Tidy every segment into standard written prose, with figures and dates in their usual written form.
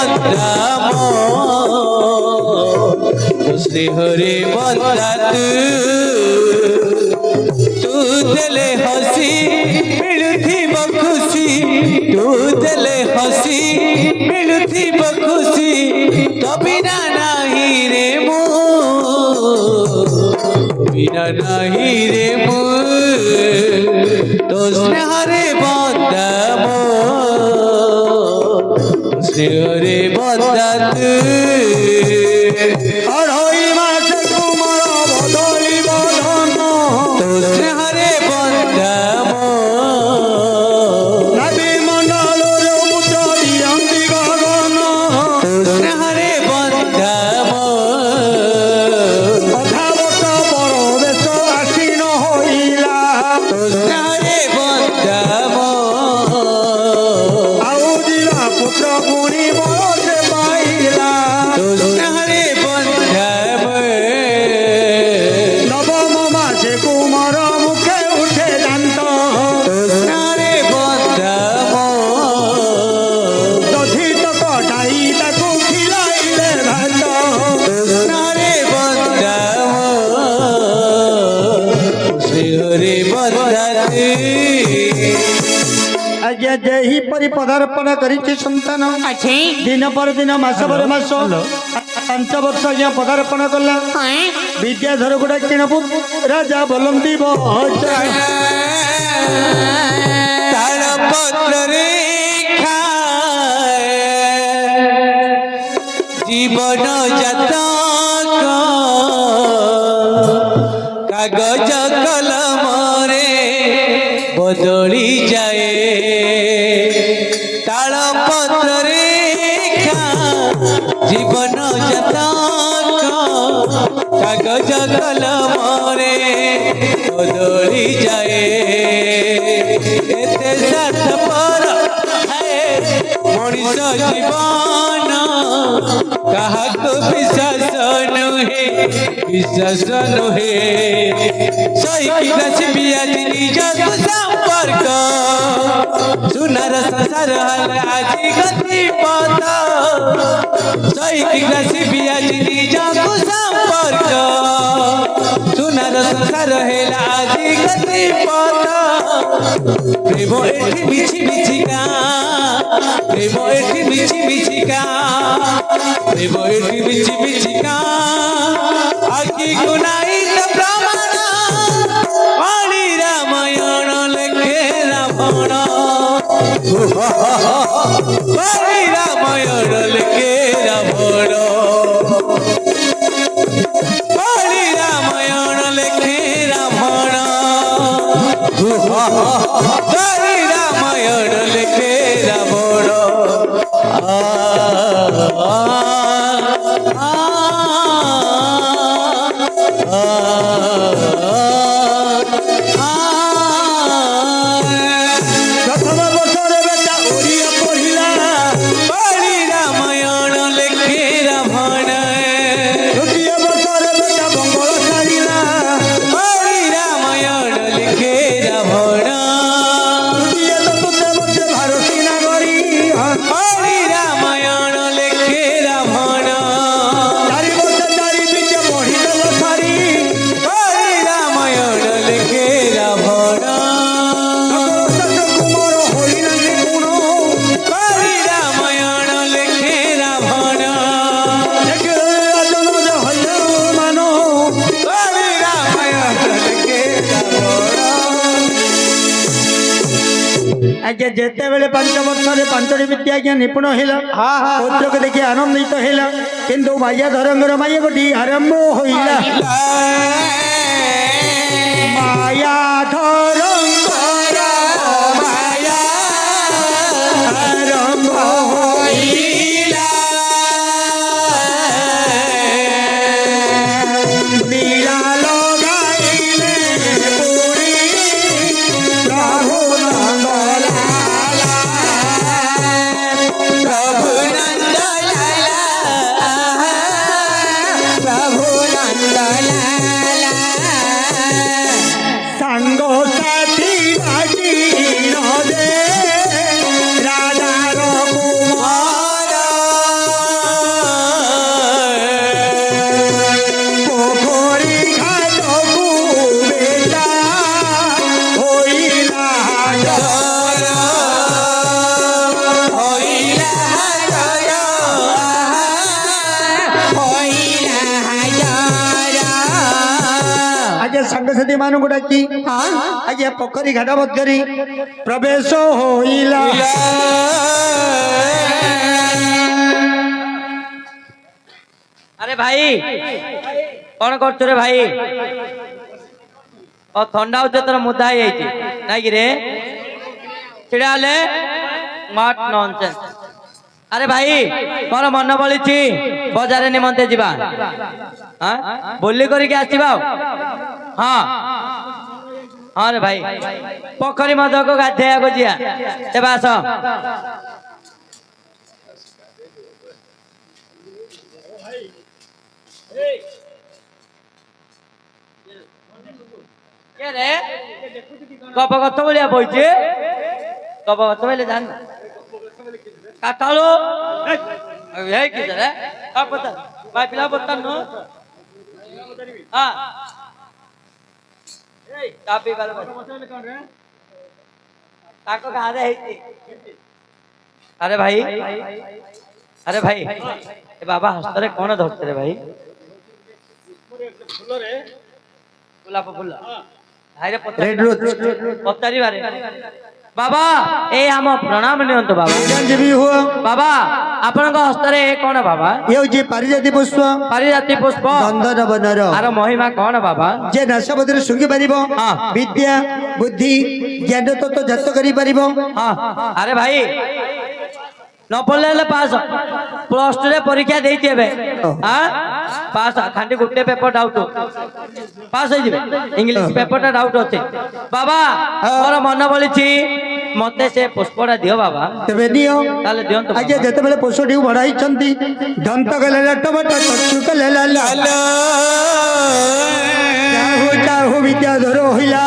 बंदा श्री हरे बंदा तू देले हसी मिलुथी बखुशी तू देले हसी मिलुथी बखुशी तो बिना नहीं रे मो बिना नहीं रे मो तो स्नेहरे बंदा मो स्नेहरे बंदा तू अढ़ई मास कुमार बदली बधन तो स्नेहरे बंदा मो नदी मंडल मुद्र दियंती गगन तो स्नेहरे बंदा मो अधावत परवेश आसीन होइला तो स्नेहरे बंदा मो आउ दिला पुत्र गुणी बरसे पाइला तो स्नेहरे बंदा मो नवम मासे कुमार मुखे उठे दांत तो स्नेहरे बंदा मो दधित कटाई ताकू खिलाइले भात स्नेहरे बंदा मो स्नेहरे बंदा तू आज्ञा जेहि परि पदार्पण करिछि संतान अच्छे दिन पर दिन मास पर मास 5 वर्ष आज्ञा पदार्पण कला विद्याधर गुड़ा किणपु राजा बोलंती तालपत्र रेखा जीवन जातक कागज कलम रे बदली जाए तालपत्र रेखा जीवन जातक कागज कलम रे बदली जाए एते स्वार्थपर मଣିଷ ଜୀବନ କାହାକୁ ବିଶ୍ୱାସ ନୁହେଁ ସହିକି ଆସିବି ଆଜି ନିଜକୁ ସମ୍ପର୍କ ସୁନାର ସଂସାର ହେଲା ଆଜି ଗତି ପଥ ସହିକି ଆସିବି ଆଜି ନିଜକୁ ସମ୍ପର୍କ ସୁନାର ସଂସାର ହେଲା ଆଜି ଗତି ପଥ ପ୍ରେମ ଏଠି ମିଛି ମିଛିକା प्रेम एठी मिछि मिछिका प्रेम एठी मिछि मिछिका आखि गुनाई त प्रमाण पाणी रामायण लेखे रावण पाणी रामायण लेखे रावण पाणी रामायण लेखे रावण पाणी रामायण लेखे रावण प्रथम वर्षर बेटा ओडिया पढ़िला पाणी रामायण लेखे रावण द्वितीय वर्षर बेटा बंगाल सारिला पाणी रामायण लेखे रावण तृतीय चतुर्थ वर्ष भारती नागरी पाणी रामायण लेखे रावण 4 वर्ष 4 बीच पढ़िदेल सारी पाणी रामायण लेखे रावण कुमार होइना गुण पाणी रामायण लेखे रावण मानो पाणी रामायण लेखे रावण आज्ञा जेते बेले 5 वर्षरे 5टी विद्या आज्ञा निपुण हेला पुत्रक देखि आनंदित हेला किंतु माया धरंगर माया गोटी आरंभ होइला माया धरंगर माया आरंभ होइला लीला लगाइले पूरी प्रभु नंदलाला प्रभु नंदलाला प्रभु नंदलाला सांगो साथी ସାଙ୍ଗସାଥି ମାନଙ୍କୁ ଡାକି ଆଜ୍ଞା ପୋଖରୀ ଘାଟ ମଧ୍ୟରେ ପ୍ରବେଶ ହୋଇଲା। আরে ভাই কোন করছো রে ভাই? ও ଥଣ୍ଡା ହଉଛି ତୋର ମୁଦା ହେଇଯାଇଛି ନାଇଁ କି ରେ? ଛିଡ଼ା ହେଲେ ସ୍ମାର୍ଟ ନନସେନ୍ସ। ଆରେ ଭାଇ ମୋର ମନ ବଳିଛି ବଜାର ନିମନ୍ତେ ଯିବା, ବୁଲି କରିକି ଆସିବା। ହଁ ହଁ ରେ ଭାଇ ପୋଖରୀ ମଧ୍ୟକୁ ଗାଧେଇବାକୁ ଯିବା। ତେବେ ଆସ। ଗପ ଗଛ ଭଳିଆ ବଇଛି, ଗପ ଗଛ ବୋଇଲେ ଜାଣ କାଟାଳୁ ପିଲା ବତାନ ତାଙ୍କ ଗାଁରେ ହେଇଛି। ଆରେ ଭାଇ ଆରେ ଭାଇ ଏ ବାବା ହସ୍ତରେ କଣ ଧରିଥିଲେ ରେ ଭାଇ? ଗୋଲାପ ଫୁଲ ପଚାରିବାରେ ବାବା ଏ ଆମ ପ୍ରଣାମ ନିଅନ୍ତୁ ବାବା। ବାବା ଆପଣଙ୍କ ହସ୍ତରେ କଣ ବାବା? ଇଏ ହଉଛି ପାରିଜାତି ପୁଷ୍ପ। ପାରିଜାତି ପୁଷ୍ପ ଚନ୍ଦନ ବନର। ଆର ମହିମା କଣ ବାବା? ଯେ ନାଶପତିରେ ଶୁଙ୍ଘି ପାରିବ, ବିଦ୍ୟା ବୁଦ୍ଧି ଜ୍ଞାନ ତତ୍ତ୍ୱ ଜାତ କରିପାରିବ। ଆରେ ଭାଇ ନ ପଢିଲେ ହେଲେ ପାସ୍। ପ୍ଲସ ଟୁ ରେ ପରୀକ୍ଷା ଦେଇଛି ଏବେ ପାସ୍। ଖାଲି ଗୋଟେ ପେପର ଡାଉଟ ପାସ୍ ହେଇଯିବେ। ଇଂଲିଶ ପେପରଟା ଡାଉଟ ଅଛି ବାବା। ମୋର ମନ ବଳିଛି ମତେ ସେ ପୁଷ୍ପଟା ଦିଅ ବାବା। ତେବେ ଦିଅ। ତାହେଲେ ଦିଅନ୍ତୁ ଆଜ୍ଞା। ଯେତେବେଳେ ପୁଷ୍ପଟିକୁ ବଢାଇଛନ୍ତି ଦନ୍ତ କଲେ ଟମାଟୋ ଚକ୍ଷୁ କଲେ ଲାଲ। ଚାହୁ ଚାହୁ ବିଦ୍ୟାଧର ହୋଇଲା।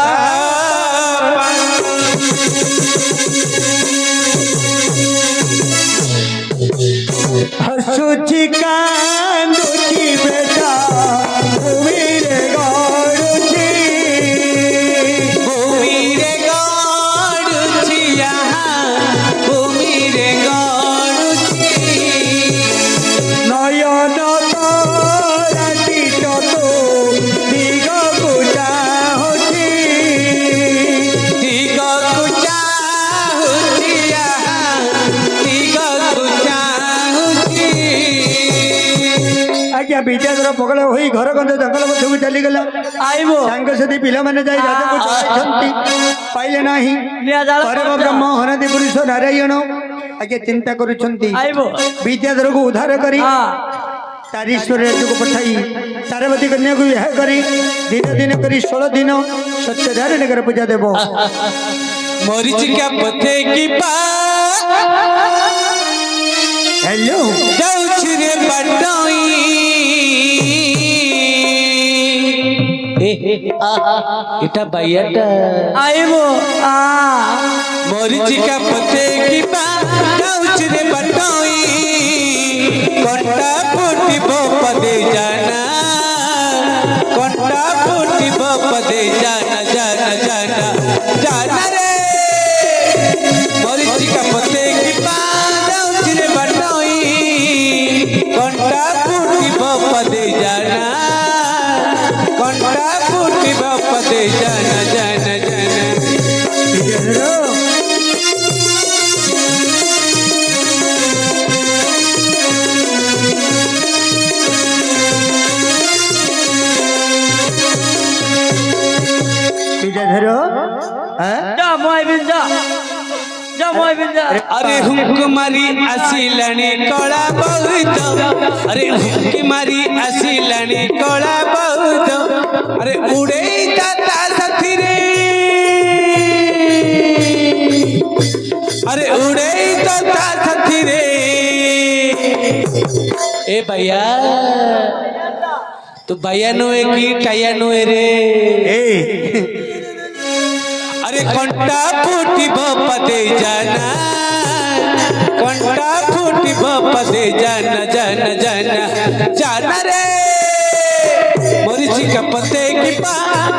ହସୁଛି କାନ୍ଦୁଛି ବେଟା ଭୂମିରେ ଗଡୁଛି, ଭୂମିରେ ଗଡୁଛି ଭୂମିରେ ଗଡୁଛି। ନୟନ ତରାଟି ତୋ ଦିଗକୁ ଚାହୁଁଛି, ଦିଗକୁ ଚାହୁଁଛି ଦିଗକୁ ଚାହୁଁଛି। ଆଜ୍ଞା। ବିଦ୍ୟାଧର ପଗଳ ହୋଇ ଘର ଗଞ୍ଜ ଜଙ୍ଗଲ ମଧ୍ୟକୁ ଚାଲିଗଲା। ଆଇବ ସାଙ୍ଗସାଥି ପିଲାମାନେ ଯାଇ ରାଜାକୁ ଜଣାଇଛନ୍ତି, ପାଇଲେ ନାହିଁ। ପରମ ବ୍ରହ୍ମ ହନଦି ପୁରୁଷ ନାରାୟଣ ଆଜ୍ଞା ଚିନ୍ତା କରୁଛନ୍ତି ବିଦ୍ୟାଧରକୁ ଉଦ୍ଧାର କରି ତାରୀଶ୍ୱର ରାଜ୍ୟକୁ ପଠାଇ ତାରବତୀ କନ୍ୟାକୁ ବିବାହ କରି ଦିନ ଦିନ କରି 16 ଦିନ ସତ୍ୟନାରାୟଣଙ୍କର ପୂଜା ଦେବ। ମରିଚିକା ପଥେ କି ପା ହ୍ୟାଲୋ ଯାଉଛି ରେ ବାଟୋଇ। এটা বাইয়াটা আইব মরিচিকা পথে কি পা যাଉଛି রে বাটোই। কণ্টা ফুটিব পদে জানা, কণ্টা ফুটিব পদে জানা জানা জানা জানা রে। মরিচিকা পথে কি পা যাଉଛି রে বাটোই। কণ্টা ফুটিব পদে জানা, কণ্টা ফুটিব পদে জানা জানা জানা। বিদ্যাধর যা মহিবিন যা, যা মহিবিন যা। अरे हुक मारी आसिलाणी कला बहुत, अरे हुक मारी आसिलाणी कला बहुत। अरे उड़े दाता साथी रे, अरे उड़े दाता साथी रे। ए भैया तू भैया नुए की टाया नुए रे। अरे कंटा फूटिब पदे जाना, कंटा फूटिब पदे जाना जाना जाना जाना रे। मरीचिका पते की पा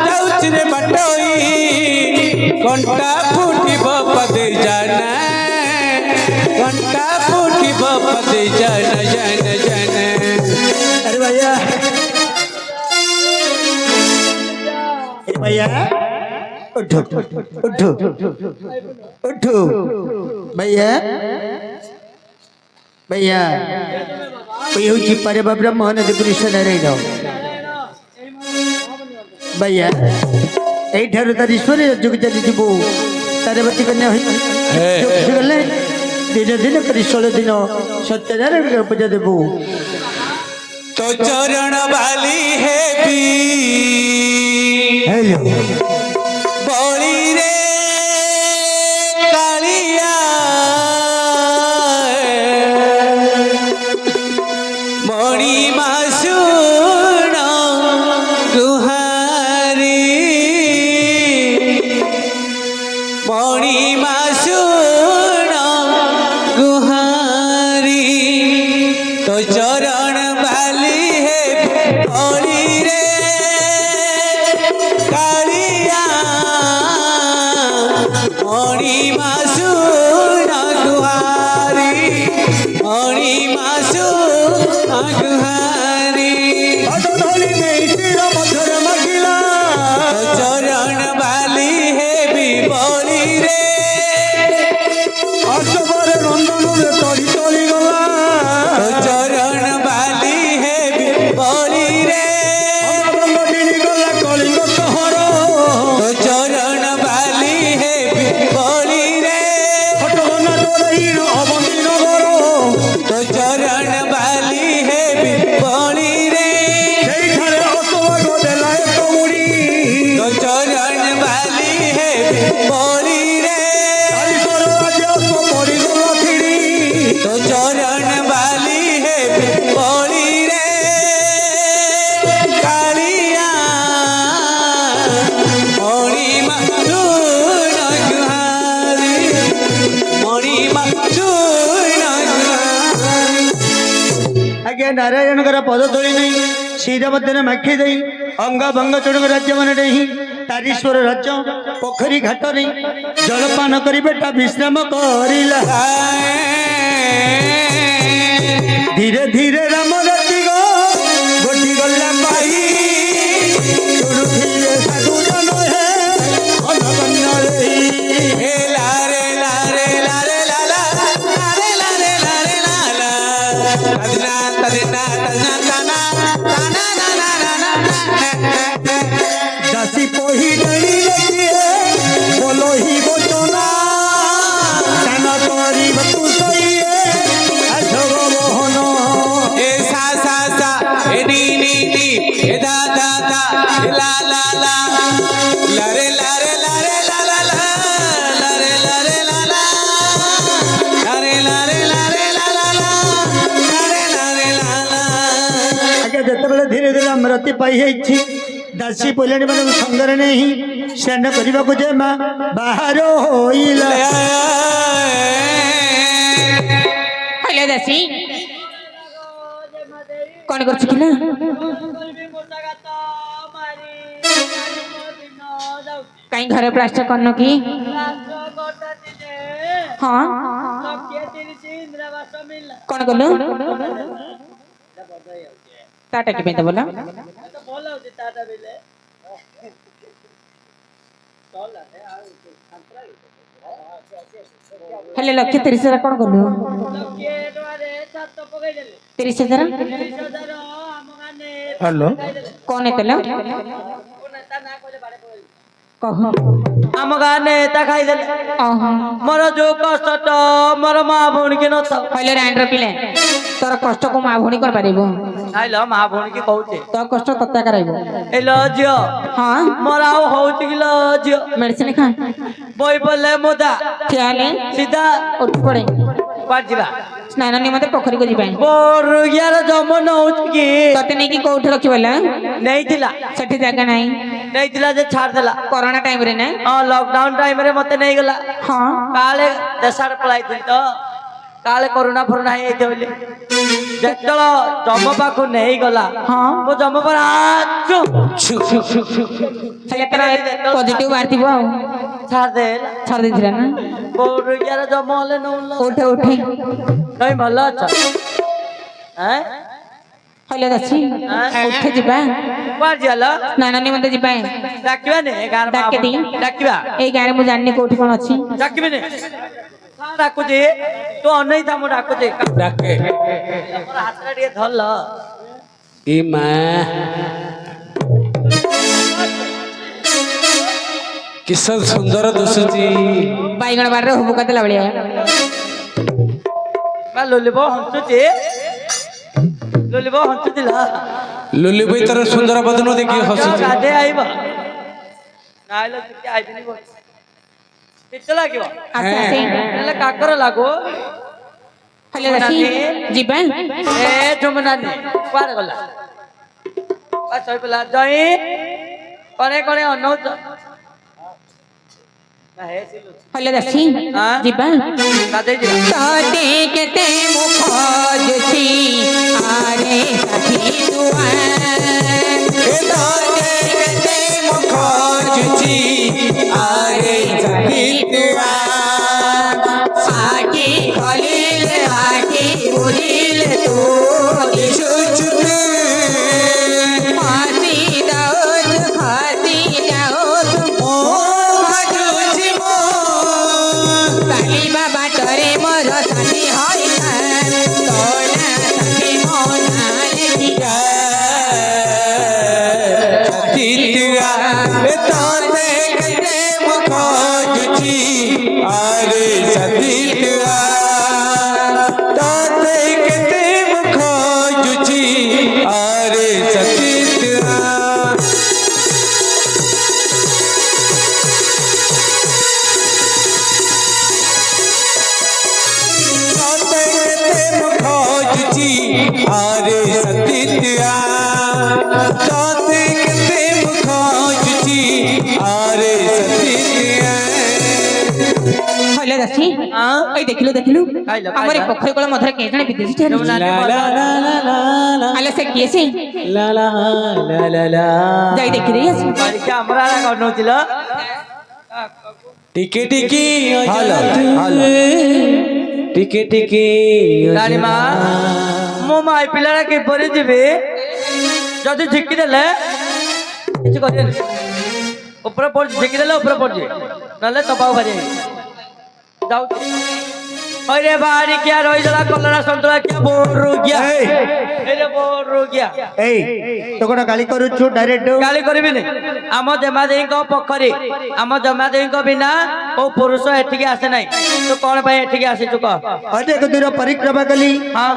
जाଉଛି रे बाटोई। कंटा फूटिब पदे जाना, कंटा फूटिब पदे जाना जाना जाना। अरे भैया उठो उठो उठो भैया भैया ये हूँ परम ब्रह्म नदी पुरुष नारायण भैया यही तार ईश्वर जुग चली जीवु तारवती कन्या गले दिन दिन कर 16 दिन सत्यनारायण पूजा देवु तो चरण वाली है भी हेलो बोली रे कालिया मणि मासुण गुहारी मणि मासुण गुहारी तो चरण वाली है बोली रे कालिया मणि मासुण गुहारी मणि मासुण गुहारी तो चरण वाली है भी बोली रे तो चरण वाली है भी बोली रे तो चरण वाली है भी बोली रे तो चरण वाली है भी बोली रे तो चरण वाली है भी बोली रे तो चरण वाली है भी बोली रे कालिया मणि मासुण गुहारी मणि मासुण गुहारी आज्ञा नारायण पद तोली नहीं क्षीर मध्य माखी दे अंग भंग चुड़क राज्य मन नहीं तारीश्वर राज्य पोखरी घाट नहीं जलपान करी बेटा विश्राम करिला धीरे धीरे राम राति गो गोटी गला पाई सुरुथिले साधु जन हे अनगण्य रे हे लारे लारे लारे लाला लारे लारे लारे लाला तदना तदना तदना ताना ताना ना ना ना ना दासी पोही डरी लगी है बोलो ही बोचना ताना करी बतु सही है अशोक मोहन ए सा सा सा ए नी नी नी ए दा दा दा ए ला ला ला लारे लारे लारे ला ला ला लारे लारे ला ला लारे लारे लारे ला ला ला लारे लारे ला ला आगे जेतेबेले धीरे धीरे अमृति पाई है दासी पोलाणी मान संगरे नहीं स्नान करने को जे माँ बाहर होइला हेलो दासी कौन कर चुकिला कहीं घर प्लास्टर करनो की हाँ कौन कलु टाटा के पे बोला हेलो लक्ष्य 30,000 कौन कलु 30,000 हेलो कौन है तेला कह आम गाँ नेता खाईदे मोर जो कष्ट मोर माँ भौणी के नथ हेलो रांडर पिले तोर कष्ट को माँ भौणी कर पारिबो आइल माँ भौणी के कहूचे तो कष्ट तत्ता कराइबो ए ल झियो हाँ मोर आउ होउची कि ल झियो मेडिसिन खा बई पड़ले मुदा ठियाले सीधा उठ पड़े पाट जिबा स्नान निमते पोखरी को जिबाई बोर यार जम नउच की तते नहीं कि कोठ रखी बोला नहीं थिला सेठी जगह नहीं नहीं थिला जे छाड़ देला कोरोना टाइम रे ना हां लॉकडाउन टाइम रे मते नहीं गला हाँ काले देशाड़ पलाई थी तो काले कोरोना फोरोना हे थे बोले जेतल जम पाखु नहीं गला हाँ वो जम पर आचु चले तेरा पॉजिटिव बारती बो छाड़ देला छाड़ दे दिला ना बोर यार जम होले न उठे उठे नहीं भलो अच्छा हैं କହିଲେ ଅଛି ଉଠେ ଯିବା କୁଆଡେ ଯିବାଲ ସ୍ନାନ ନିମନ୍ତେ ଯିବା ଡାକିବାନି ଏ ଗାଁରେ ଡାକେ ଦି। ଡାକିବା ଏଇ ଗାଁରେ ମୁଁ ଜାଣିନି କୋଉଠି କଣ ଅଛି ଡାକିବିନି ଡାକୁଛି ତୁ ଅନେଇ ଥା ମୁଁ ଡାକୁଛି ଡାକେ ତମର ହାତରେ ଟିକେ ଧରଲ ଏ ମା କିସ ସୁନ୍ଦର ଦିଶୁଛି ବାଇଗଣ ବାଡ଼ିରେ ହୁବୁକା ଦେଲା ଭଳିଆ ଲୁଲିବ ହଞ୍ଚୁଛି ଲୁଲିବ ହଞ୍ଚୁଥିଲା ଲୁଲି ଭାଇ ତାର ସୁନ୍ଦର ବଦନ ଦେଖି ହସୁଛି ଗାଧେ ଆଇବ ନାଇଲେ ଟିକେ ଆଇବିନି ଶୀତ ଲାଗିବ ଆଚ୍ଛା ଆସି ହେଲେ କାକର ଲାଗୁ କହିଲେ ଅଛି ଯିବା ଏ ଝୁମନାନି କୁଆଡେ ଗଲା ଶୋଇପିଲା ଜଇଁ କଣେ କଣେ ଅନଉଛ କହିଲେ ଅଛି ଯିବା ଗାଧେଇ ଯିବା ତତେ କେତେ ମୁଖ ଯୁଛି ଆରେ ସାଥୀ ଦୁଆ ତତେ କେତେ ମୁଖ ଯୁଛି ଆରେ ସାଥୀ ଦୁଆ ଆଖି ଖୋଲିଲେ ଆଖି ବୁଲିଲେ ତୁ ଦିଶୁଛୁ ହାସି ଯାଉଛୁ ମୋ ଭାଜୁଛି ମୋ ଚାଲିବା ବାଟରେ ମୋର ସାଥୀ ହୋଇଥା ତୋନା ସାଥୀ ମୋ ନାଁ ଲେଖିକା ସାଥୀ ଦୁଆ ତତେ କେତେ ମୁଖ ଯୁଛି ଆରେ ସାଥୀ ଦୁଆ ତତେ କେତେ ମୁଖ ଯୁଛି ଆରେ ସାଥୀ ଦୁଆ तोते केते मुख जुची आरे सतीत्या तोते केते मुख जुची आरे सतीत्या କହିଲେ ଅଛି ଏଇ ଦେଖିଲୁ ଖାଇଲ, ଆମର ଏ ଖାଇଲ। ପୋଖରୀ କୂଳ ମଧ୍ୟରେ କେହି ଜଣେ ବିଦେଶୀ ଠିଆ ହେଇଛି। ला ला ला ला ला ला ଆଲେ ସେ କିଏ ସେ ला ला ला ला ला ଯାଇ ଦେଖିଦେଇ ଆସି ବାରିକି ଆମର ଆଡେ ଗନଉଥିଲ टिके टिके ହାଲୋ, ହାଲୋ। टिके टिके ରାଣୀ ମା ମୋ ମାଇ ପିଲାଟା କିପରି ଯିବି ଯଦି ଝିକି ଦେଲେ କିଛି କରିବେନି ଉପରେ ପଡୁଛି ଝିକି ଦେଲେ ଉପରେ ପଡୁଛି ନହେଲେ ତପାକୁ ଭାରି ଯାଉଛି ଅରେ ବାହାରି କିଆ ରହିଗଲା କଲରା ସନ୍ତୁଳା କିଆ ବୋରୁ ଗିଆ ଏରେ ବୋରୁ ଗିଆ ଏଇ ତୁ କଣ ଗାଳି କରୁଛୁ ଡାଇରେକ୍ଟ ଗାଳି କରିବିନି ଆମ ଜମାଦେଇଙ୍କ ପୋଖରୀ ଆମ ଜମାଦେଇଙ୍କ ବିନା କୋଉ ପୁରୁଷ ଏଠିକି ଆସେ ନାହିଁ ତୁ କଣ ପାଇଁ ଏଠିକି ଆସିଛୁ କହ ଅନେକ ଦୂର ପରିକ୍ରମା କଲି ହଁ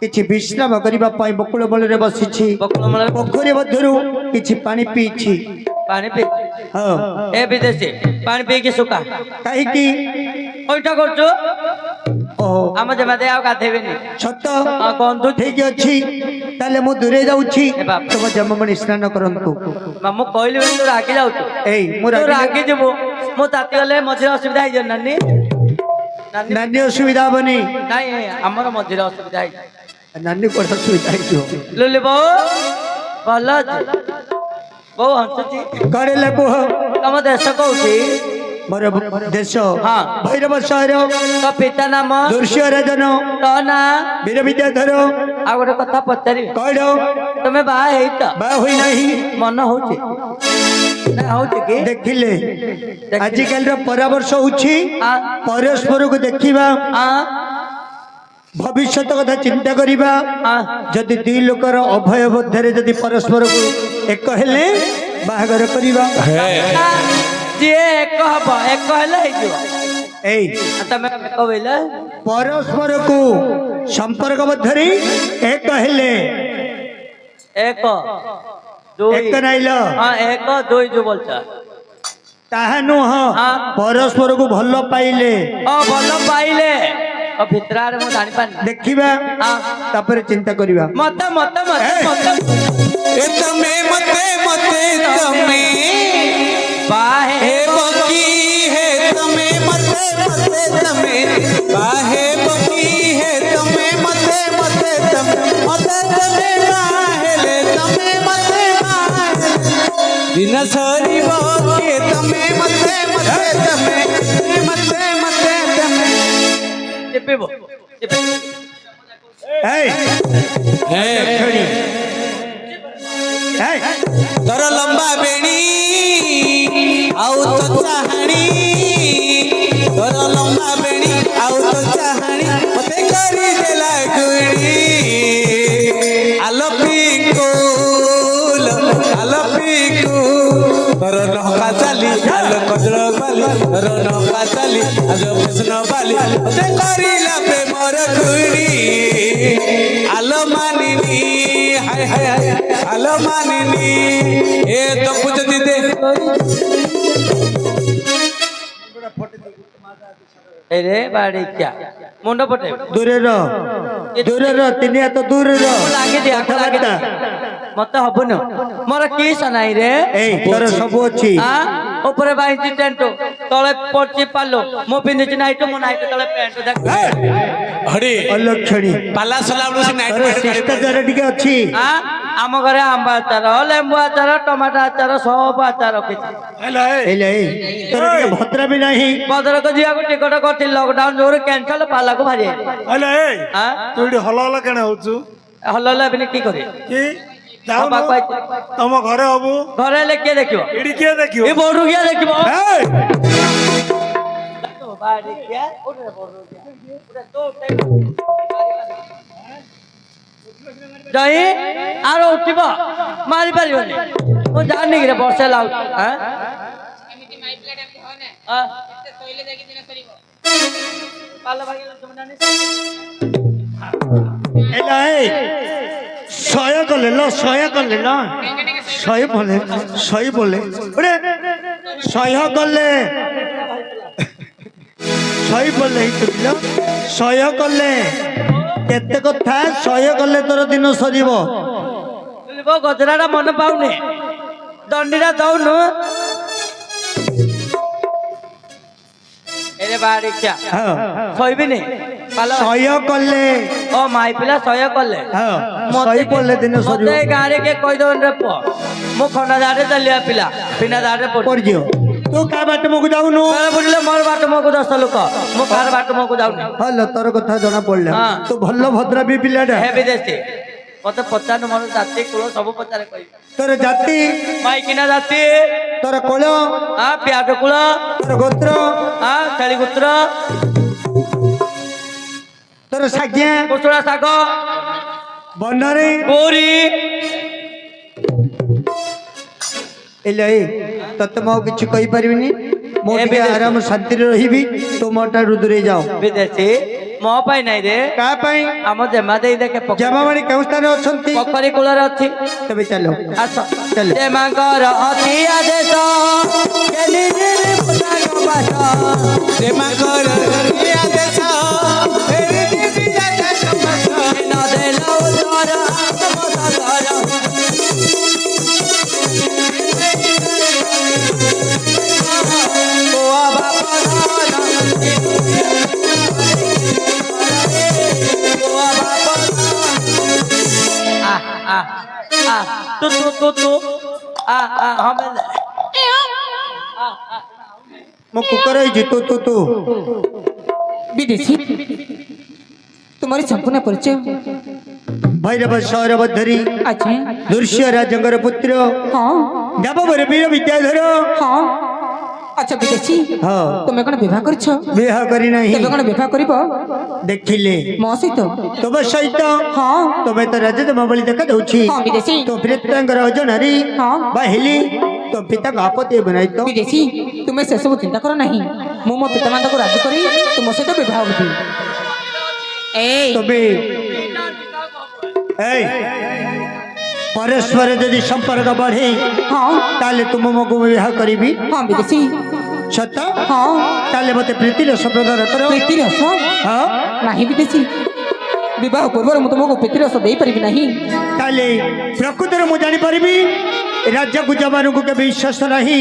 କିଛି ବିଶ୍ରାମ କରିବା ପାଇଁ ବକୁଳ ବଳରେ ବସିଛି ବକୁଳ ମୂଳରେ ପୋଖରୀ ମଧ୍ୟରୁ କିଛି ପାଣି ପିଇଛି ପାଣି ପିଇ ହଁ ଏ ବିଦେଶୀ ପାଣି ପିଇକି ସୁକା କାହିଁକି କଇଟା କରୁଛୁ ଓହୋ ଆମ ଜମାଦେଇ ଆଉ ଗାଧେଇବେନି ସତ ହଁ କହନ୍ତୁ ଠିକ ଅଛି ତାହେଲେ ମୁଁ ଦୂରେ ଯାଉଛି ଏ ବାପ। ତୁମ ଜନ୍ମମଣି ସ୍ନାନ କରନ୍ତୁ ମୁଁ କହିଲି ବୋଲି ତୁ ରାଗି ଯାଉଛୁ ଏଇ ମୁଁ ତୁ ରାଗିଲେ- ରାଗି ଯିବୁ ମୁଁ ତାତି ଗଲେ ମଝିରେ ଅସୁବିଧା ହେଇଯିବ ନାନୀ ନାନୀ ନାନୀ ଅସୁବିଧା ହବନି ନାଇଁ ଆମର ମଝିରେ ଅସୁବିଧା ହେଇଯିବ ନାନୀ କୁଆଡେ ଅସୁବିଧା ହେଇଯିବ ଲୁଲି ବୋଉ ଭଲ ଅଛି ବୋଉ ହସୁଛି କରେଲେ କୁହ ତମ ଦେଶ କୋଉଠି ମୋର ଦେଶ ହଁ। ଭୈରବ ସହର ତୋ ପିତା ନାମ ଦୃଶ୍ୟ ରାଜନ ତୋ ନା ବୀର ବିଦ୍ୟାଧର ଆଉ ଗୋଟେ କଥା ପଚାରିବି କଇଡ ତମେ ବାହା ହେଇଛ ବାହା ହୋଇ ନାହିଁ ମନ ହଉଛି ନା ହଉଛି କି ଦେଖିଲେ ଆଜିକାଲିର ପରାମର୍ଶ ହଉଛି ଆ ପରସ୍ପରକୁ ଦେଖିବା ଆ ଭବିଷ୍ୟତ କଥା ଚିନ୍ତା କରିବା ଆ ଯଦି ଦୁଇ ଲୋକର ଅଭୟ ମଧ୍ୟରେ ଯଦି ପରସ୍ପରକୁ ଏକ ହେଲେ ବାହାଘର କରିବା ଯିଏ ଏକ ହବ ଏକ ହେଲେ ହେଇଯିବ ଏଇ ଆଉ ତମେ ଏକ ବୋଇଲେ ପରସ୍ପରକୁ ସମ୍ପର୍କ ମଧ୍ୟରେ ଏକ ହେଲେ ଏକ ଦୁଇ ଏକ ନାଇଲ ହଁ ଏକ ଦୁଇ ଯୋଉ ବୋଲଛ ତାହା ନୁହଁ ହଁ। ପରସ୍ପରକୁ ଭଲ ପାଇଲେ ଓ ଭଲ ପାଇଲେ ଓ ଭିତରାରେ ମୁଁ ଜାଣିପାରୁନି ଦେଖିବା ହଁ ତାପରେ ଚିନ୍ତା କରିବା ମତେ ମତେ ମତେ ଏ। ମତେ ए तमे मते मते तमे बाहे हे बकी है तमे मते मते तमे बाहे बकी है तमे मते मते तमे मते तमे माहेले तमे मते माहेले दिन सरी बके तमे मते मते तमे मते मते तमे चिपिबो चिपिबो এই ଛେଳି ତୋର ଲମ୍ବା ବେଣୀ ଆଉ ତ ଚାହାଣୀ ତୋର ଲମ୍ବା ବେଣୀ ଆଉ ତ ଚାହାଣୀ ମତେ କରିଦେଲା ଗୁଣି ଆଲୋ ପିଙ୍କୁ ତୋର ନକା ଚାଲି ଆଲୋ କଜଳ ବାଲି ତୋର ନକା ଚାଲି ଆଲୋ କୃଷ୍ଣ ବାଲି ମତେ କରିଲା ପ୍ରେମର ଗୁଣି ଆଲୋ ମାନିନି ହାय ହାୟ ହାୟ ଆଲୋ ମାନିନି ଏ ତକୁ ଯଦି ଦେ रे बाड़ी क्या मुंड पटे ଦୂରରେ ତିନି ହାତ ଦୂରରେ लागे दे आको लागे दे मत हबनो मोर किस नाही रे ଏଇ ତୋର ସବୁ ଅଛି आ ऊपर बाईची टेंट तळे पडची पालो मो पिंदिची नाइट मो नाइट तळे पेंट देख हडी ଅଲକ୍ଷଣୀ ପାଲା ସଲା ବେଳୁ ସେ ନାଇଟ୍ ତୋର ପ୍ୟାଣ୍ଟ କାଢି ଶିଷ୍ଟାଚାର ଟିକେ ଅଛି आ ଆମ ଘରେ ଆମ୍ବ ଆଚାର ଲେମ୍ବୁ ଆଚାର ଟମାଟୋ ଆଚାର ସବୁ ଆଚାର ରଖିଛି ହେଲେ ତୋର ଟିକେ ଭଦ୍ର ବି ନାହିଁ ଭଦ୍ରକ ଯିବାକୁ ଟିକଟ କରିଥିଲି ଲକଡାଉନ ଯୋଗୁଁ କ୍ୟାନସଲ ପାଲାକୁ ଭାରି ହେଲେ ଏଇ ଆ ତୁ ଏଠି ହଲ ହଲ କେଣ ହଉଛୁ ହଲ ହଲ ଏବେ କି କରି କି ଯାଉନୁ ତମ ଘରେ ହବୁ ଘରେ ହେଲେ କିଏ ଦେଖିବ ଏଠି କିଏ ଦେଖିବ ଏ ବୋର୍ଡରୁ କିଏ ଦେଖିବ ଏଇ, ଜଇ ଆର ଉଠିବ ମାରି ପାରିବନି ମୁଁ ଜାଣିନି କିରେ ବର୍ଷେ ଲାଗୁଛି ଏମିତି ମାଇ ପିଲା ଟାଇମ୍ ହଅ ନା ଆଁ? ଏତେ ଶୋଇଲେ ଯାଇକି ଦିନ ସରିବ ପାଲ ଭାଙ୍ଗିଲେ ତୁମେ ଜାଣିଛ? ହେଲା ଶୟ କଲେ ଲ ଶୟ କଲେ ଲ ଶହେ ବୋଲେ ଶହେ ବୋଲେ ଗୋଟେ ଶହ କଲେ ଶହେ ବୋଲେ ଶୟ କଲେ କେତେ କଥା ଶୟ କଲେ ତୋର ଦିନ ସରିବ ଗଜରାଟା ମନେ ପାଉନି ଦଣ୍ଡିଟା ଦଉନୁ ଏରେ ବାହାରି ଖିଆ ହଁ ଶୋଇବିନି ପାଲ ଶୟ କଲେ ଓ ମାଇ ପିଲା ଶୟ କଲେ ହଁ ଶହେ ବୋଲେ ଦିନ ସରିବ ମତେ ଗାଁରେ କିଏ କହିଦବନି ରେ ପୁଅ ମୁଁ ଖଣ୍ଡା ଦାରେ ଚାଲିବା ପିଲା ବିନା ଦାରେ ପଡ଼ିଯିବ ତୁ କାହା ବାଟ ମୁକୁ ଯାଉନୁ ବୁଝିଲେ ମୋର ବାଟ ମୋକୁ 10 ଲୋକ ମୁଁ କାହାର ବାଟ ମୋକୁ ଯାଉନି ଭଲ ତୋର କଥା ଜଣା ପଡିଲା ହଁ। ତୁ ଭଲ ଭଦ୍ରା ବି ପିଲାଟା ହେ ବିଦେଶୀ ମତେ ପଚାରୁ ମୋର ଜାତି କୁଳ ସବୁ ପଚାରେ କହିବି ତୋର ଜାତି ମାଇକିନା ଜାତି ତୋର କୋଳ ଆ ପିଆଜ କୁଳ ତୋର ଗୋତ୍ର ଆ ଛେଳି ଗୁତ୍ର ତୋର ସାଜ୍ଞା କୁଶୁଳା ଶାଗ ବନରେ ପୁରୀ ଏଲେ ତତେ ମୁଁ ଆଉ କିଛି କହିପାରିବିନି ମୁଁ ଏ ଟିକେ ବିଦେଶୀ। ଆରାମ ଶାନ୍ତିରେ ରହିବି ତୁ ମୋ ଠାରୁ ଦୂରେଇ ଯାଅ ବିଦେଶୀ ମୋ ପାଇଁ ନାଇଁ ରେ କାହା ପାଇଁ ଆମ ଜେମା ଦେଇ ଦେଖେ ଜମାବାଣୀ କେଉଁ ସ୍ଥାନରେ ଅଛନ୍ତି ପୋଖରୀ କୂଳରେ ଅଛି ତେବେ ଚାଲ ଆସ ଚାଲ ଜେମାଙ୍କର ଅତି ଆଦେଶ କେଲି ଦିନି ପୋଷାକ ବାଟ ଦେମାଙ୍କର ଆଦେଶ ଫେରି ଦିଦି ଆଦେଶ ନ ଦେଲ ଉତ୍ତର ଆତ୍ମ ସାଗର ପୁଅ ବାପ ଧନ ପୁଅ ବାପ ତୁ ହଁ ବେଲେ ମୁଁ କୁକର ହେଇଛି ତୁ विदेशी तुम्हारी संपूर्ण परिचय ଭୈରବ ସୌରଭ ଧରି अच्छा ଦୃଶ୍ୟ ରାଜଙ୍କର ପୁତ୍ର हाँ ଦେବବର ବୀର ବିଦ୍ୟାଧର हाँ अच्छा विदेशी ହଁ तुम्हें कौन विवाह कर ବିବାହ କରି ନାହିଁ तेबे कौन विवाह करिब ଦେଖିଲେ मो सहित ତୁମ ସହିତ हाँ ତମେ ତ ରାଜତମ ଭଳି ଦେଖାଯାଉଛି हाँ विदेशी ତୋ ପିତାଙ୍କର ଅଜଣାରେ ହଁ। ବାହିଲି ତୋ ପିତାଙ୍କ ଆପତ୍ତି ହେବ ନାହିଁ ତ विदेशी तुम्हें से सब चिंता करो नहीं मु मो पितामाता को राजी करी तुम सहित विवाह होबी ए ତମେ ଏଇ ପରସ୍ପର ଯଦି ସମ୍ପର୍କ ବଢେ हाँ ତାହେଲେ ତୁମ ମୋକୁ ବିବାହ କରିବି हाँ विदेशी ସତ हाँ ତାହେଲେ ମତେ ପ୍ରୀତିର ସମ୍ପ୍ରଦାନ କର प्रीति रस ହଁ नहीं विदेशी विवाह पूर्व ମୁଁ ତୁମକୁ ପ୍ରୀତି ରସ ଦେଇପାରିବି ନାହିଁ ତାହେଲେ ପ୍ରକୃତରେ ମୁଁ ଜାଣିପାରିବି ରାଜାକୁ ଜବାନକୁ କେବେ ବିଶ୍ୱାସ ନାହିଁ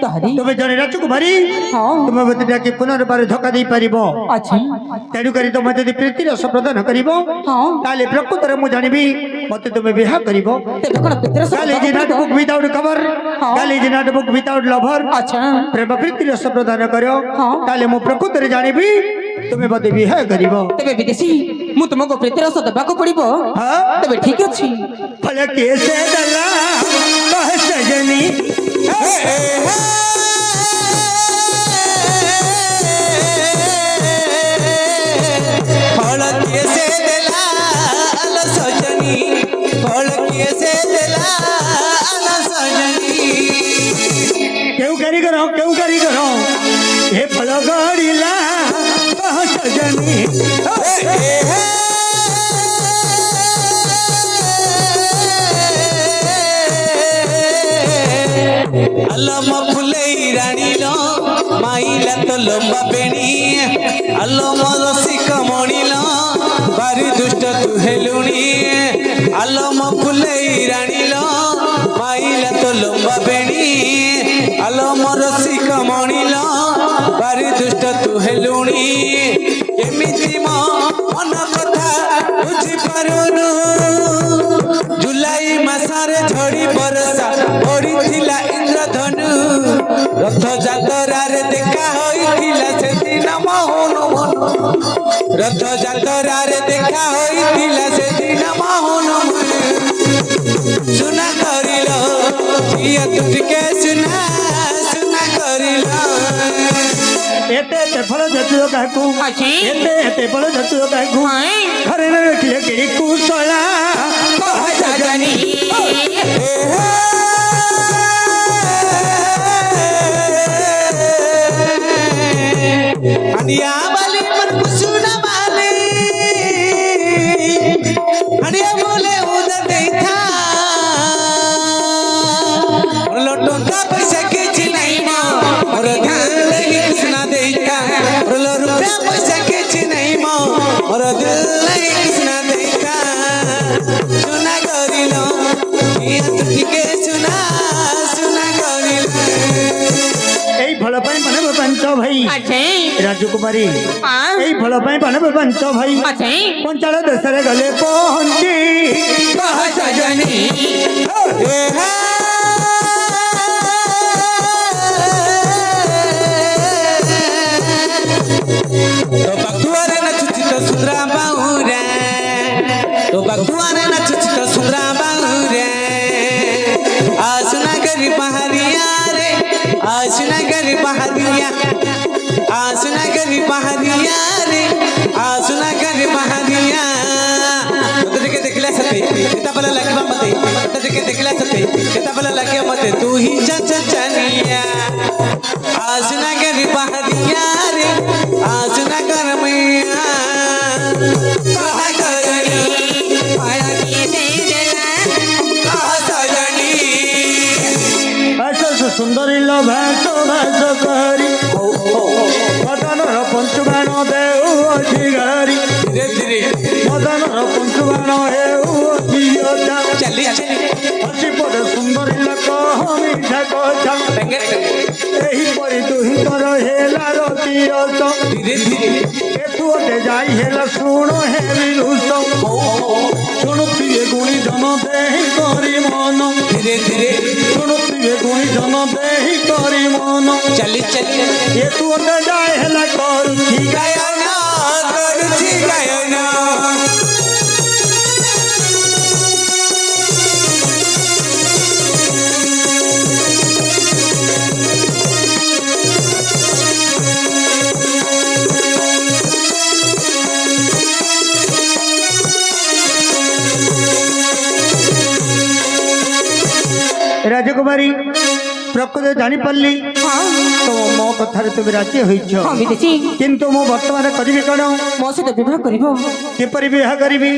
ତାହାରି ତୁମେ ଜଣେ ରାଜକୁମାରୀ ହଁ ତୁମେ ମତେ ଡାକି ପୁନର୍ବାର ଧୋକା ଦେଇପାରିବ ଅଛି ତେଣୁକରି ତୁମେ ଯଦି ପ୍ରୀତି ରସ ପ୍ରଦାନ କରିବ ହଁ ତାହେଲେ ପ୍ରକୃତରେ ମୁଁ ଜାଣିବି ମତେ ତୁମେ ବିବାହ କରିବ ତେବେ କଣ ପ୍ରୀତି ରସ Gale is not book without cover. हाँ। Gale is not book without lover. अच्छा ପ୍ରେମ ପ୍ରୀତି ରସ ପ୍ରଦାନ କର ହଁ। ତାହେଲେ ମୁଁ ପ୍ରକୃତରେ ଜାଣିବି ତୁମେ ମତେ ବିବାହ କରିବ ତେବେ ବିଦେଶୀ ମୁଁ ତୁମକୁ ପ୍ରୀତି ରସ ଦେବାକୁ ପଡିବ ହଁ ତେବେ ଠିକ ଅଛି फल कैसे डला कह सजनी फल कैसे देला अल सजनी फल कैसे देला अल सजनी क्यों करी करो ये फल गड़ीला कह सजनी अल्लम फुलई रानी लो माइला तो लंबा बेणी अल्लम रसी कमणी लो बारी दुष्ट तू हेलुणी अल्लम फुलई रानी लो माइला तो लंबा बेणी अल्लम रसी कमणी लो बारी दुष्ट तू हेलुणी केमिति मो मन कथा बुझी पारुनु जुलाई मासरे झड़ी बरसा पड़ीथिला इंद्रधनु रथ जातरारे देखा होइथिला सेदिन मोहन मन रथ जातरारे देखा होइथिला सेदिन मोहन मन सुना करिलो जिया तू टिके सुना सुना करिलो एते फल जतुओ काकू अछि एते फल जतुओ काकू हाय घरे न रखिले के कुशला कह सजनी हनिया वाली मन कुसुना वाली हनिया बोले उधर देखा लोटोंका पैसा किछ नहीं मो और दिल लगी कृष्णा देखा रोलो रुपया पैसा किछ नहीं मो और दिल लगी कृष्णा देखा सुना करिलो ये तू के सुना सुना करिलो এই ফল পাই মানে পঞ্চ ভাই अछि রাজকুমারী हां এই ফল পাই মানে পঞ্চ ভাই अछि পঞ্চাল দেশরে গলে পৌঁছি कह सजनी तो बगुआरे नचुची तो सुंदरा बाहुरे तो बगुआरे नचुची तो सुंदरा बाहुरे आसुना गरी पहाड़िया रे आसुना गरी पहाड़िया आसुना गरी पहाड़िया रे आसुना गरी पहाड़िया तुझे देखला सते किता बला लगे मते तुझे देखला सते किता बला लगे मते तू ही चचनिया आसुना गरी पहाड़िया रे आसुना कर मैया कहा करनी माया की दे देला कहा सजनी ভাস সুন্দরী লো ভাস ভাস করি মদনর পঞ্চবাণ দেউ অধি গারি धीरे धीरे মদনর পঞ্চবাণ হেউ অধি যোদ্ধা चली चली হসি পরে সুন্দরী লোক মিঠা কথা এই পরি দুহিতর হেলা রতি রত धीरे धीरे এতুতে যাই হেলা শুণ হে বিলুষ শুণ প্রিয় গুণী জন দেহি করি মন धीरे धीरे শুণ প্রিয় গুণী জন দেহি করি মন चली चली এতুতে যাই হেলা করুছি गायना करुची गायना রাজকুমারী প্রকৃত জানিপারলি তো ମୋ କଥାରେ ତୁମେ ରାଜି ହୋଇଛ ହଁ ବିଦେଶୀ କିନ୍ତୁ ମୁଁ ବର୍ତ୍ତମାନ କରିବି କ'ଣ ମୋ ସହିତ ବିବାହ କରିବ କିପରି ବିବାହ କରିବି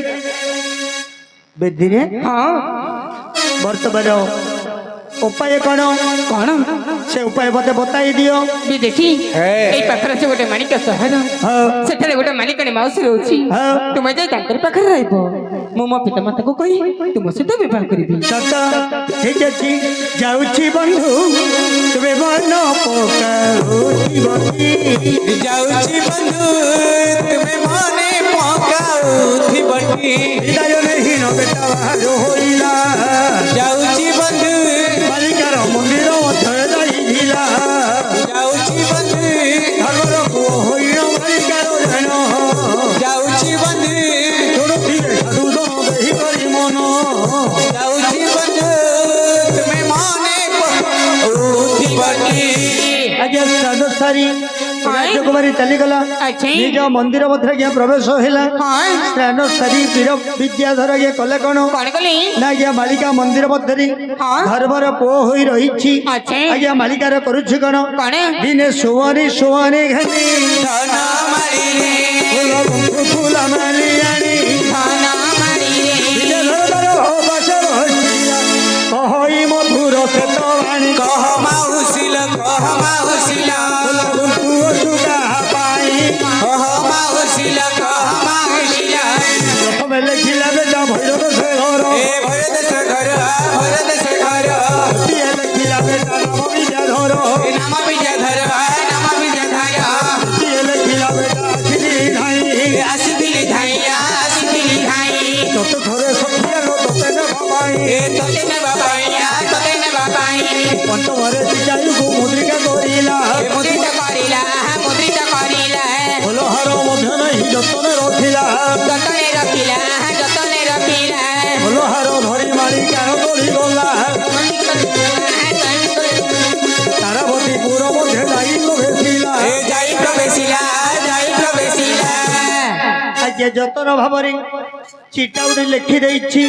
ବେଦିରେ ହଁ ବର୍ତ୍ତମାନ ଉପାୟ କ'ଣ କଣ ସେ ଉପାୟ ମୋତେ ବତାଇ ଦିଅ ବିଦେଶୀ ଏଇ ପାଖରେ ଅଛି ଗୋଟେ ମାଣିକ ସହର ହଁ ସେଠାରେ ଗୋଟେ ମାଲିକାଣୀ ମାଉସୀ ରହୁଛି ହଁ ତୁମେ ଯାଇ ତାଙ୍କରି ପାଖରେ ରହିବ ମୁଁ ମୋ ପିତାମାତାକୁ କହି ତୁମ ସହିତ ବିବାହ କରିବି ସତ ଠିକ ଅଛି ଯାଉଛି ବନ୍ଧୁ ତୁମେ ମନ ପକାଉଥିବ କି जाऊची बंधु तुम्हें माने पकाउथिबटी ହୃଦୟ ନେହୀନ ବେଟା ବାହାର ହୋଇଲା जाऊची बंधु ବାଲିକାର ମନ୍ଦିର ମଧ୍ୟରେ ଯାଇଥିଲା जाऊची बंधु ଧର୍ମର ପୁଅ ହୋଇନ ବାଲିକାର ଜାଣ जाऊची बंधु सारी राजकुमारी चलीगला अच्छा। निज मंदिर मध्य क्या प्रवेश है स्नान सारी वीर विद्याधर ये कले कौन कौन कली ना आज्ञा मालिका मंदिर मध्य हाँ। धर्मर पुओ होई रही अच्छा। आज्ञा मालिकार करुछि कौन कौन दिने सुवनी सुवनी घनी धन मारी रे फूल फूल माली आनी खाना मारी रे विद्याधर बसर कहई मधुर सेत वाणी कह माउसिल कह माउसिल पुओ सुगा पाई कह माउसिल कह माउसिल प्रथम लिखिला बेटा भैरव से घर ए भरत से घर भरत से घर लिखिला बेटा नाम विद्याधर ए नाम विद्याधर नाम विद्याधर लिखिला बेटा श्री धाई ए आसिबिली धाइया आसिबिली धाई तत थोड़े सखिया लो तते न भाई ए तते ने बाबाइया तते ने बाबाई पंच भरे सिंचाई को मुद्रिका करिला ए मुद्रित करिला बोलो हर मध्य नहीं जतन रखिला जतने रखिला बोलो हर धरी मारी कान तोड़ी गला तारावती पुर मध्य जाई तो भेसिला ए जाई प्रवेशिला आज्ञा जतन भावरे चिटा उड़ी लिखि देछि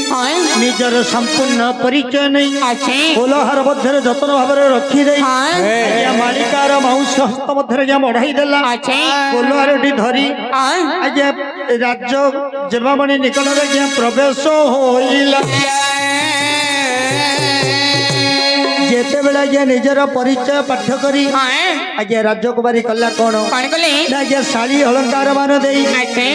निजर संपूर्ण परिचय नहीं कोलहार मध्य जतन भावरे रखि देइ आज्ञा मालिकार माउस हस्त मध्य जा मढ़ाई देला कोलहार धरी आज्ञा राज्य जन्ममणि निकट रे ज्ञा प्रवेश होइला जेते बेला आज्ञा निजर परिचय पाठ करी आज्ञा राजकुमारी कला कोन आज्ञा शाली अलंकार मान देई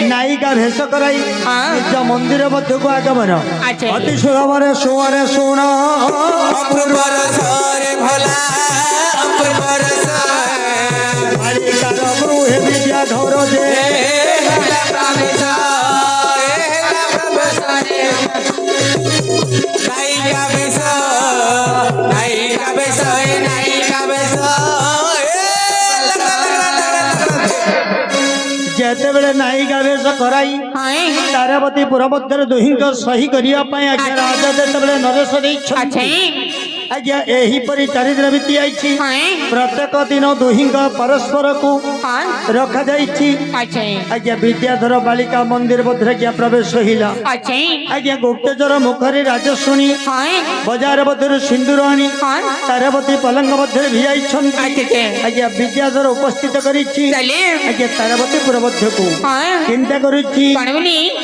नायिका भेष कराई निज मंदिर मध्य को आगमन अति सुगमरे सुवरे सुण अपूर्व रसरे भला अपूर्व रस मालिकार गृहे विद्याधर जे हेला प्रवेश हेला प्रवेश नायिका बेस नायिका बेस नायिका बेस जेते बेले नायिका भेष कराई तारावती पुर मध्य दुही सही करिया पाए आज्ञा राजा जेते बेले नरेश देइछथि आज्ञा एही परि 4 दिन बीती आइछि प्रत्येक दिन दुही परस्पर को रखा जाइछि आज्ञा विद्याधर बालिका मंदिर मध्य क्या प्रवेश हिला आज्ञा गुप्तचर मुखरी राज शुणी बजार मध्य सिंदूर आनी तारावती पलंग मध्य भिजाई आज्ञा विद्याधर उपस्थित करिछि आज्ञा तारावती पुर मध्य को चिंता करुछि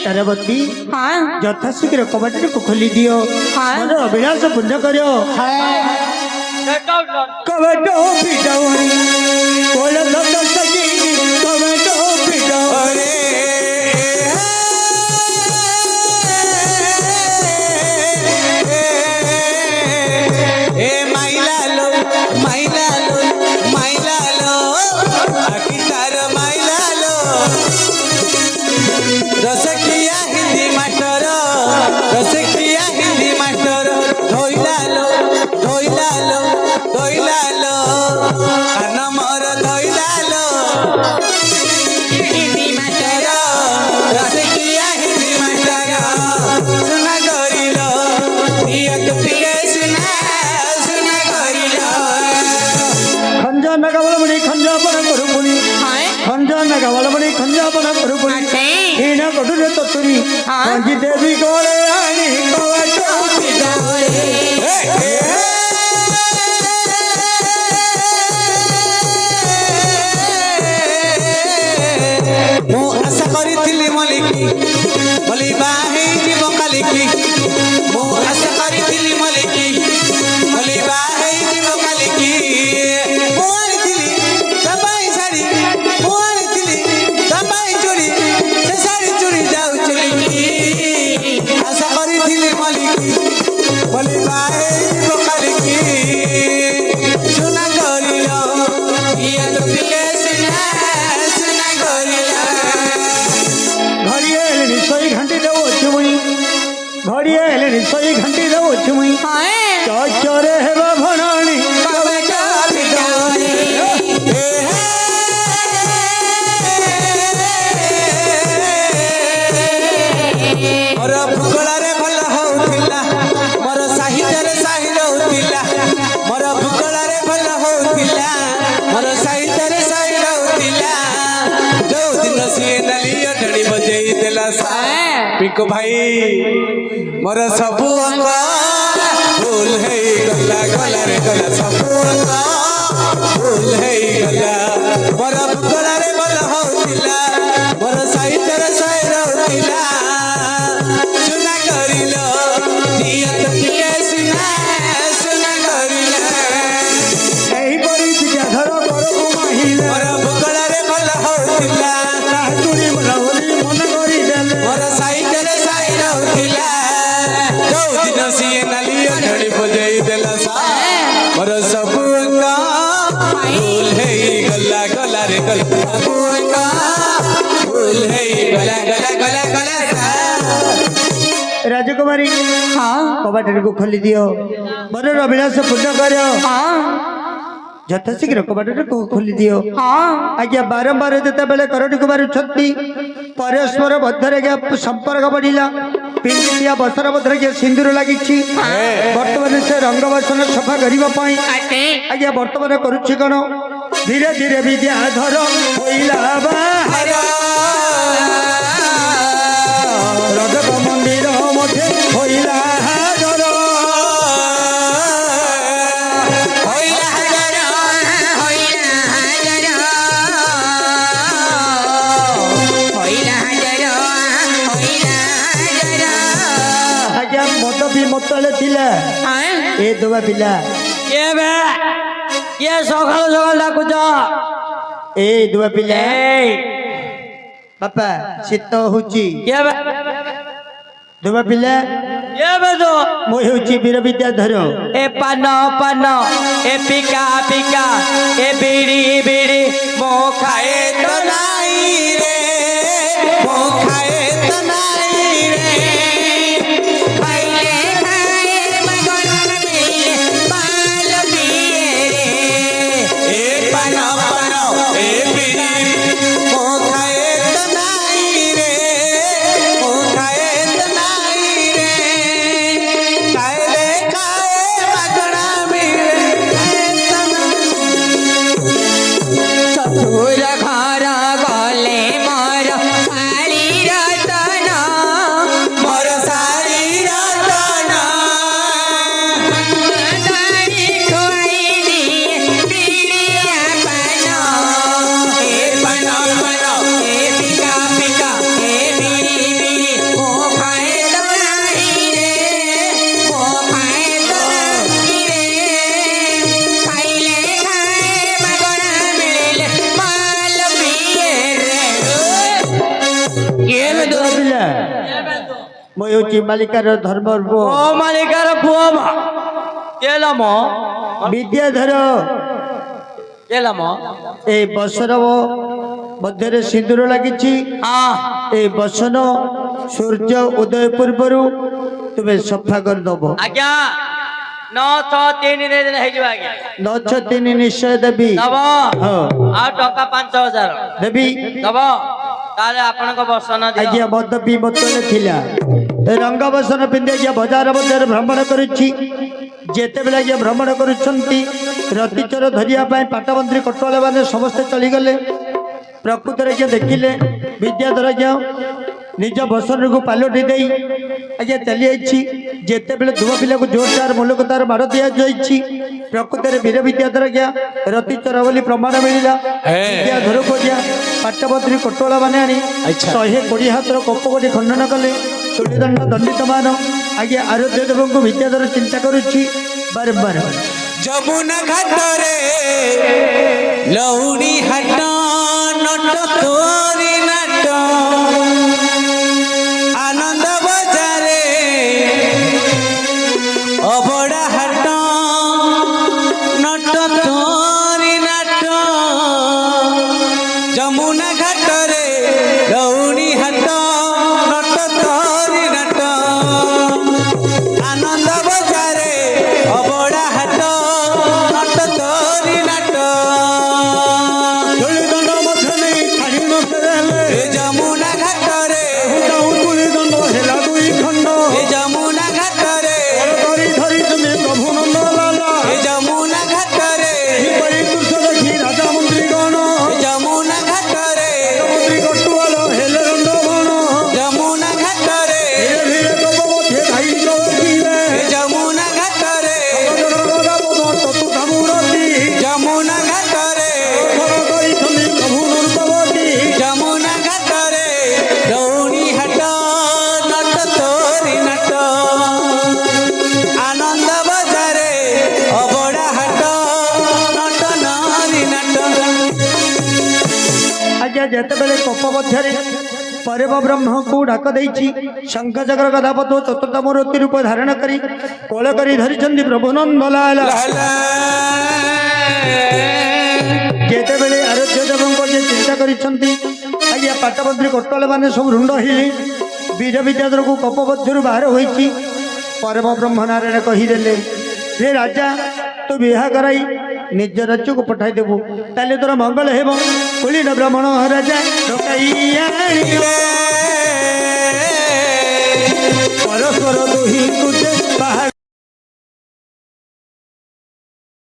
तारावती यथाशीघ्र कबाट को खोली दियो मन अभिलाष पूर्ण करियो कबाट पिटावणी कोल दत्त सजी कबाट पिटावणी ए माइला लो आखि तार माइला लो रसकिया हिंदी मास्टर धोइला लो कान मोर धोइला लो हिंदी मास्टर रसकिया हिंदी मास्टर सुना गरिलो पियत पिए सुना गरिलो खंजन गवलमणि खंजापन करुपुनी खंजन गवलमणि खंजापन करुपुनी हीन गडुरे ततुरी कंजी देवी गोळे आनी कवाट पिटावणी ମୁଁ ଆଶା କରିଥିଲି ମଲିକି ବୋଲି ବାହା ହେଇଯିବ କାଲିକି ମୁଁ ଆଶା କରିଥିଲି ମଲିକି ବୋଲି ବାହା ହେଇଯିବ କାଲିକି ମୁଁ ଆଣିଥିଲି ତା ପାଇଁ ଶାଢ଼ୀ ମୁଁ ଆଣିଥିଲି ତା ପାଇଁ ଚୁଡ଼ି ସେ ଶାଢ଼ୀ ଚୁଡ଼ି ଯାଉଥିଲି ଆଶା କରିଥିଲି ମଲିକି ବୋଲି ବାହା ହେଇଯିବ କାଲିକି ସୁନା କରିଲ ଇଏ ତ ପିଲେ ସୁନା କରିଲ घड़िए निश्चय घंटी देव छुई घड़िए निश्चय घंटी देव छुई चरे हेबा भणाणी कबाट पिटावणी मोर भूଗୋଳରେ ଭଲ ହଉଥିଲା ମୋର ସାହିତ୍ୟରେ ସାହି ରହୁଥିଲା ମୋର ଭୂଗୋଳରେ ଭଲ ହଉଥିଲା ମୋର ସାହିତ୍ୟରେ ସାହି पिको भाई मोर सबू अंग भूल है गला गला रे गला सबू अंग भूल है गला मोर गला रे बल होतिला मोर साहित्य रे सायर होतिला सुना करिलो नियत के सुना सुना करिलो ଏହି ପରି ବିଦ୍ୟାଧର ଘରକୁ ମାହିଲା मोर गला रे बल होतिला ତୁରି ଭଲ ବୋଲି ମନେ କରିଦେଲେ मोर साहित्य रे सायर होतिला जो दिन सिए नाली घड़ी बजाई देला सा मोर सबू अंग भूल है गला गला रे गला सबू अंग भूल है गला गला गला गला सा ରାଜକୁମାରୀ କବାଟକୁ ଖୋଲି ଦିଅ ମନର ଅଭିଳାଷ ପୂର୍ଣ୍ଣ କର ଯଥାଶୀଘ୍ର କବାଟକୁ ଖୋଲି ଦିଅ ଆଜ୍ଞା ବାରମ୍ବାର ଯେତେବେଳେ କରଟିକୁ ମାରୁଛନ୍ତି ପରସ୍ପର ମଧ୍ୟରେ ସମ୍ପର୍କ ବଢିଲା ପିନ୍ଧିଥିବା ବସ୍ତ୍ର ମଧ୍ୟରେ ସିନ୍ଦୁର ଲାଗିଛି ବର୍ତ୍ତମାନ ସେ ରଙ୍ଗ ବସନ ସଫା କରିବା ପାଇଁ ଆଜ୍ଞା ବର୍ତ୍ତମାନ କରୁଛି କଣ ଧୀରେ ଧୀରେ ବିଦ୍ୟାଧର ହୋଇଲା ବାହାର ରଜକ ମନ୍ଦିର ମଧ୍ୟ ହୋଇଲା ହାଜର ଆଜ୍ଞା ମଦ ବି ମୋତଳେ ଥିଲା ଏ ଦୁଆ ପିଲା କିଏ ବେ କିଏ ସକାଳୁ ସକାଳୁ ଡାକୁଛ ଏ ଦୁଆ ପିଲା ଏଇ ବାପା ଶୀତ ହଉଛି କିଏ ବେ ଦୁଆ ପିଲା କିଏ ବେ ତୁ ମୁଁ ହେଉଛି ବୀର ବିଦ୍ୟାଧର ଏ ପାନ ପାନ ଏ ପିକା ପିକା ଏ ବିଡ଼ି ବିଡ଼ି ମୋ ଖାଏ ତ ନାଇ ରେ ମୋ ଖାଏ ତ ନାଇ ରେ ଖାଇଲେ ଖାଏ ମଗନ ମିଳେ ବାଲ ପିଏ ରେ ए पान पान ए बीड़ी मो खाए त नाई रे मो खाए त नाई रे खाए खाए मागणा मिले खाए त नाई चतुर घर गले मोर ଶାଳୀ ରତନ मोर सारी रतन ଧରି ଖୁଆଇ ଦିଏ ପ୍ରିୟା ପାନ ए पान पान ଏ ପିକା ପିକା ଏ ବିଡ଼ି ବିଡ଼ି ମୋ ଖାଏ ତ ନାହିଁ ରେ ମୋ ଖାଏ ତ ନାହିଁ ରେ ଖାଇଲେ ଖାଏ ମାଗଣା ମିଳିଲେ ମାଲ ପିଏ ରେ କିଏ ବେ ତୁ ଦୁଆ ପିଲା ମୁଁ ହେଉଛି ମାଲିକାର ଧର୍ମର ପୁଅ ଓ ମାଲିକାର ପୁଅ ମା କିଏ ଲ ମୋ ବିଦ୍ୟାଧର କିଏ ଲ ମୋ এই বসন ମଧ୍ୟରେ ସିନ୍ଦୁର ଲାଗିଛି ହଁ এই ବସନ ସୂର୍ଯ୍ୟ ଉଦୟ ପୂର୍ବରୁ ତୁମେ ସଫା କରିଦବ ଆଜ୍ଞା 963 ରେ ହେଇଯିବ ଆଜ୍ଞା 963 ନିଶ୍ଚୟ ଦେବି ଦବ ହଁ ଆଉ ଟଙ୍କା 5000 ଦେବି ଦବ ତାହେଲେ ଆପଣଙ୍କ ବର୍ଷନ ଦିଅ ଆଜ୍ଞା ମଦ ପିଇ ବୋତଲ ଥିଲା ଏ ରଙ୍ଗ ବସନ ପିନ୍ଧି ଆଜ୍ଞା ବଜାର ମଧ୍ୟରେ ଭ୍ରମଣ କରୁଛି ଯେତେବେଳେ ଆଜ୍ଞା ଭ୍ରମଣ କରୁଛନ୍ତି ରତିଚର ଧରିବା ପାଇଁ ପାଟମନ୍ତ୍ରୀ କଟୁଆଳ ମାନେ ସମସ୍ତେ ଚଳିଗଲେ ପ୍ରକୃତରେ ଆଜ୍ଞା ଦେଖିଲେ ବିଦ୍ୟାଧର ଆଜ୍ଞା ନିଜ ବସନକୁ ପାଲଟି ଦେଇ ଆଜ୍ଞା ଚାଲି ଯାଇଛି ଯେତେବେଳେ ଧୁଆ ପିଲାକୁ ଜୋରଦାର ମୁଲକ ତାର ମାଡ଼ ଦିଆଯାଇଛି ପ୍ରକୃତରେ ବୀର ବିଦ୍ୟାଧର ଆଜ୍ଞା ରତିଚର ବୋଲି ପ୍ରମାଣ ମିଳିଲା ବିଦ୍ୟାଧରକୁ ଆଜ୍ଞା ପାଟମନ୍ତ୍ରୀ କଟୁଆଳ ମାନେ ଆଣି 120 ହାତର କପ କୋଟି ଖଣ୍ଡନ କଲେ ଚୁଡ଼ିଦଣ୍ଡ ଦଣ୍ଡିତ ମାନ ଆଜ୍ଞା ଆରୋଗ୍ୟ ଦେବଙ୍କୁ ବିଦ୍ୟାଧର ଚିନ୍ତା କରୁଛି ବାରମ୍ବାର যমুনা ঘাটরে লৌড়ি হাট নট তোরি নাট আনন্দ বাজারে অবড়া হাট নট তোরি নাট যমুনা ঘাটরে লৌড়ি হাট নট তোরি নাট আনন্দ বাজারে অবড়া হাট নট তোরি নাট চুড়িদণ্ড ମଧ୍ୟରେ କାଢ଼ି ନ ଫେରାଇଲେ ଏ ଯମୁନା ଘାଟରେ ଯେତେବେଳେ କପ ମଧ୍ୟରେ ପରେବ ବ୍ରହ୍ମକୁ ଡାକ ଦେଇଛି ଶଙ୍ଖ ଚକ୍ର ଗଦାପଥ ଚତୁର୍ଥ ମୂର୍ତ୍ତି ରୂପ ଧାରଣ କରି କୋଳ କରି ଧରିଛନ୍ତି ପ୍ରଭୁ ନନ୍ଦଲାଲ। ଯେତେବେଳେ ଆରୋଗ୍ୟ ଦେବଙ୍କ ଯେ ଚିନ୍ତା କରିଛନ୍ତି ଆଜ୍ଞା ପାଟବନ୍ତ୍ରୀ କୋଟଳ ମାନେ ସବୁ ରୁଣ୍ଡ ହେଇ ବୀର ବିଦ୍ୟାଧରକୁ କପ ମଧ୍ୟରୁ ବାହାର ହୋଇଛି। ପରମ ବ୍ରହ୍ମ ନାରାୟଣ କହିଦେଲେ ରେ ରାଜା ତୁ ବିବାହ କରାଇ ନିଜ ରାଜ୍ୟକୁ ପଠାଇଦେବୁ ତାହେଲେ ତୋର ମଙ୍ଗଳ ହେବ। କୁଳିନ ବ୍ରାହ୍ମଣ ରାଜା ଡକାଇ ଆଣିଲେ